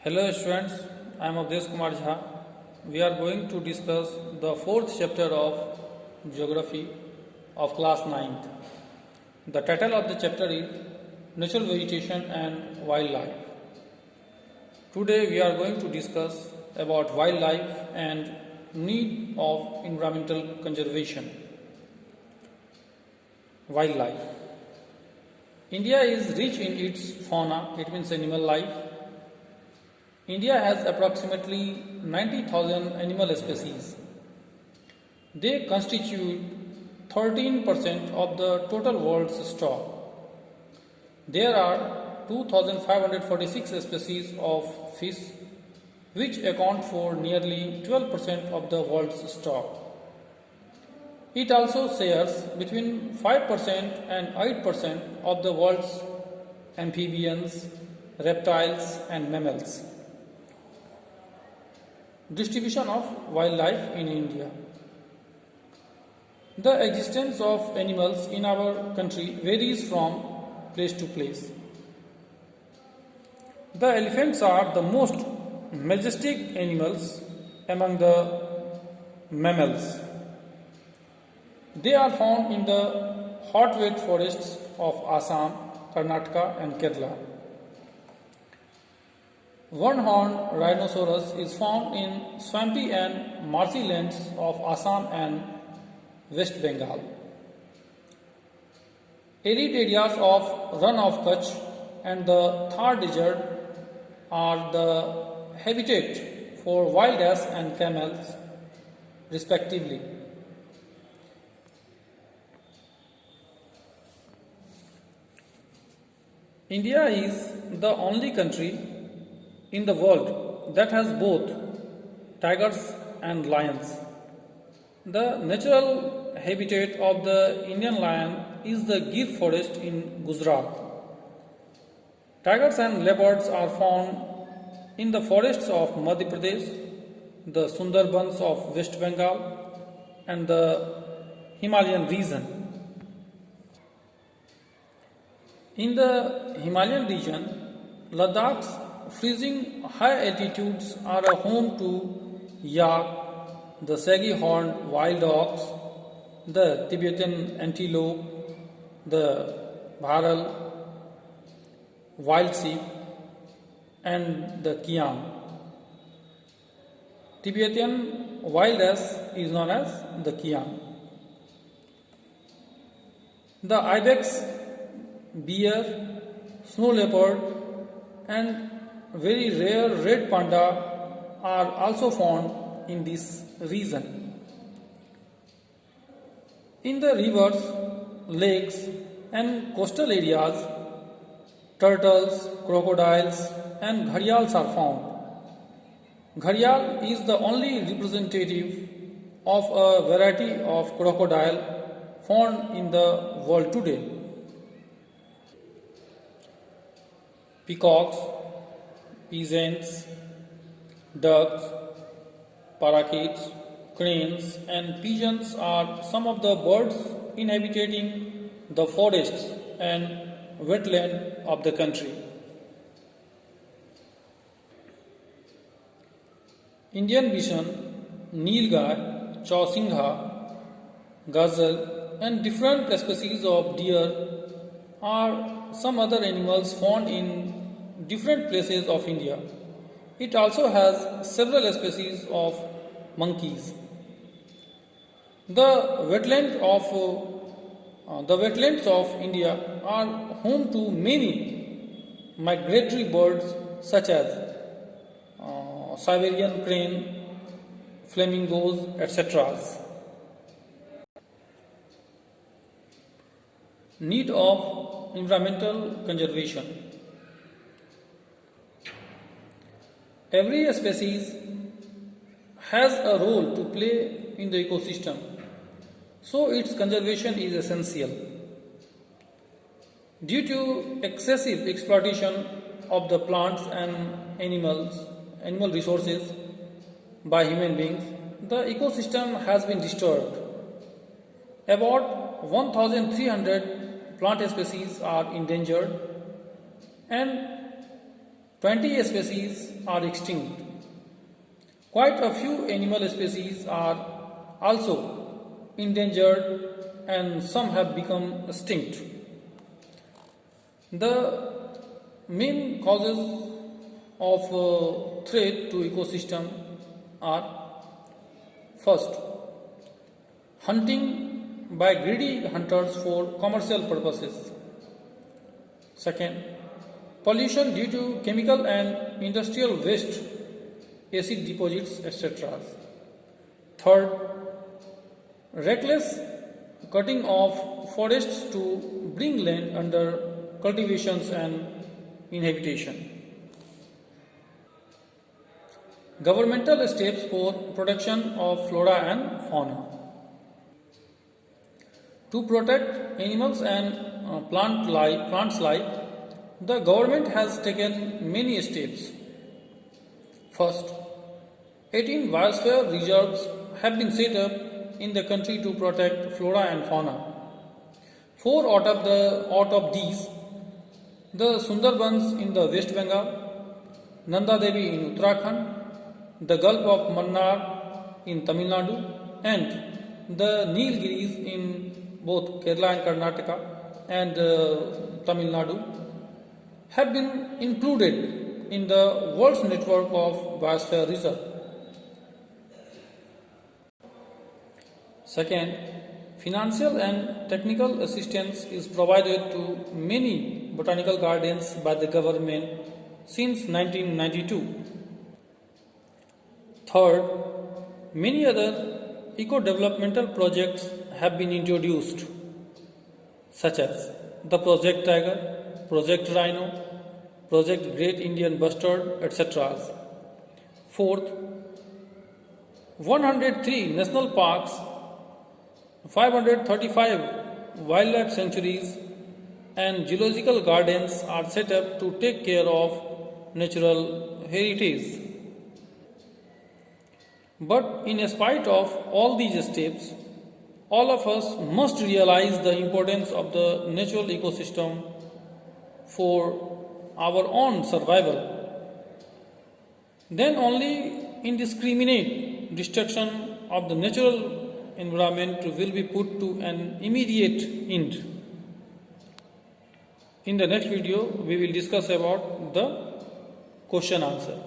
Hello students, I am Avdesh Kumar Jha. We are going to discuss the fourth chapter of Geography of class 9th. The title of the chapter is Natural Vegetation and Wildlife. Today we are going to discuss about wildlife and need of environmental conservation. Wildlife. India is rich in its fauna, it means animal life. India has approximately 90,000 animal species. They constitute 13% of the total world's stock. There are 2,546 species of fish, which account for nearly 12% of the world's stock. It also shares between 5% and 8% of the world's amphibians, reptiles, and mammals. Distribution of wildlife in India. The existence of animals in our country varies from place to place. The elephants are the most majestic animals among the mammals. They are found in the hotwed forests of Assam, Karnataka, and Kerala. One-horned rhinoceros is found in swampy and marshy lands of Assam and West Bengal. Arid areas of Rann of Kutch and the Thar Desert are the habitat for wild ass and camels, respectively. India is the only country in the world that has both tigers and lions. The natural habitat of the Indian lion is the Gir forest in Gujarat. Tigers and leopards are found in the forests of Madhya Pradesh, the Sundarbans of West Bengal, and the Himalayan region. In the Himalayan region, Ladakh's freezing high altitudes are a home to yak, the shaggy horned wild ox, the Tibetan antelope, the bharal, wild sheep, and the kiang. Tibetan wild ass is known as the kiang. The ibex, bear, snow leopard, and very rare red panda are also found in this region. In the rivers, lakes, and coastal areas, turtles, crocodiles, and gharials are found. Gharial is the only representative of a variety of crocodile found in the world today. Peacocks, peasants, ducks, parakeets, cranes, and pigeons are some of the birds inhabiting the forests and wetland of the country. Indian bison, nilgai, chausingha, gazelle, and different species of deer are some other animals found in different places of India. It also has several species of monkeys. The wetlands of India are home to many migratory birds such as Siberian crane, flamingos, etc. Need of environmental conservation. Every species has a role to play in the ecosystem, so its conservation is essential. Due to excessive exploitation of the plants and animal resources by human beings, the ecosystem has been disturbed. About 1,300 plant species are endangered and 20 species are extinct. Quite a few animal species are also endangered and some have become extinct. The main causes of threat to ecosystem are: first, hunting by greedy hunters for commercial purposes. Second, pollution due to chemical and industrial waste, acid deposits, etc. Third, reckless cutting of forests to bring land under cultivations and inhabitation. Governmental steps for protection of flora and fauna. To protect animals and plants life, the government has taken many steps. First, 18 biosphere reserves have been set up in the country to protect flora and fauna. 4 out of these, the Sundarbans in the West Bengal, Nanda Devi in Uttarakhand, the Gulf of Mannar in Tamil Nadu, and the Nilgiris in both Kerala and Karnataka and Tamil Nadu have been included in the world's network of biosphere reserve. Second, financial and technical assistance is provided to many botanical gardens by the government since 1992. Third, many other eco-developmental projects have been introduced, such as the Project Tiger, Project Rhino, Project Great Indian Bustard, etc. Fourth, 103 national parks, 535 wildlife sanctuaries and zoological gardens are set up to take care of natural heritage. But in spite of all these steps, all of us must realize the importance of the natural ecosystem for our own survival. Then only indiscriminate destruction of the natural environment will be put to an immediate end. In the next video, we will discuss about the question answer.